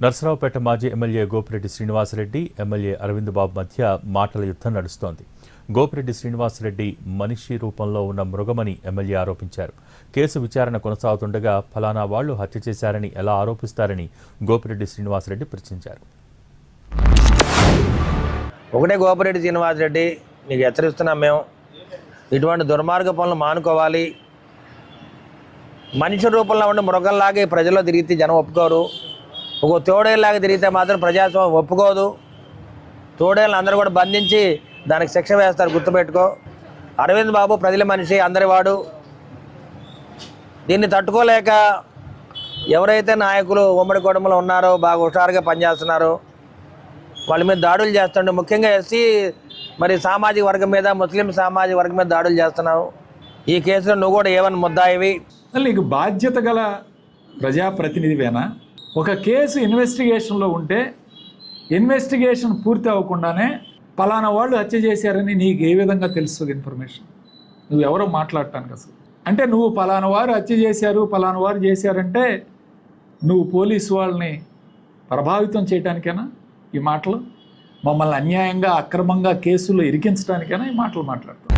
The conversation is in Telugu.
నర్సరావుపేట మాజీ ఎమ్మెల్యే గోపిరెడ్డి శ్రీనివాసరెడ్డి, ఎమ్మెల్యే అరవింద్ బాబు మధ్య మాటల యుద్ధం నడుస్తోంది. గోపిరెడ్డి శ్రీనివాసరెడ్డి మనిషి రూపంలో ఉన్న మృగమని ఎమ్మెల్యే ఆరోపించారు. కేసు విచారణ కొనసాగుతుండగా ఫలానా వాళ్లు హత్య చేశారని ఎలా ఆరోపిస్తారని గోపిరెడ్డి శ్రీనివాసరెడ్డి ప్రశ్నించారు. ఒకటే గోపిరెడ్డి శ్రీనివాసరెడ్డి, నీకు హెచ్చరిస్తున్నాం మేము, ఇటువంటి దుర్మార్గ పనులు మానుకోవాలి. మనిషి రూపంలో ఉండి మృగంలాగే ప్రజల్లో తిరిగితే జనం ఒప్పుకోరు. ఒక తోడేళ్ళలాగా తిరిగితే మాత్రం ప్రజాస్వామ్యం ఒప్పుకోదు. తోడేళ్ళని అందరూ కూడా బంధించి దానికి శిక్ష వేస్తారు, గుర్తుపెట్టుకో. అరవింద్ బాబు ప్రజల మనిషి, అందరి వాడు. దీన్ని తట్టుకోలేక ఎవరైతే నాయకులు ఉమ్మడి కుటుంబంలో ఉన్నారో, బాగా హుషారుగా పనిచేస్తున్నారో వాళ్ళ మీద దాడులు చేస్తుండే, ముఖ్యంగా ఎస్సీ సామాజిక వర్గం మీద, ముస్లిం సామాజిక వర్గం మీద దాడులు చేస్తున్నావు. ఈ కేసులో నువ్వు కూడా ఏమని ముద్దాయివి? నీకు బాధ్యత గల ప్రజాప్రతినిధివేనా? ఒక కేసు ఇన్వెస్టిగేషన్లో ఉంటే ఇన్వెస్టిగేషన్ పూర్తి అవ్వకుండానే పలానా వాళ్ళు హత్య చేశారని నీకు ఏ విధంగా తెలుస్తుంది ఇన్ఫర్మేషన్? నువ్వు ఎవరో మాట్లాడటానికి అసలు? అంటే నువ్వు పలానా వారు హత్య చేశారు, పలానా వారు చేశారంటే నువ్వు పోలీసు వాళ్ళని ప్రభావితం చేయడానికేనా ఈ మాటలు? మమ్మల్ని అన్యాయంగా అక్రమంగా కేసుల్లో ఇరికించడానికైనా ఈ మాటలు మాట్లాడతావు?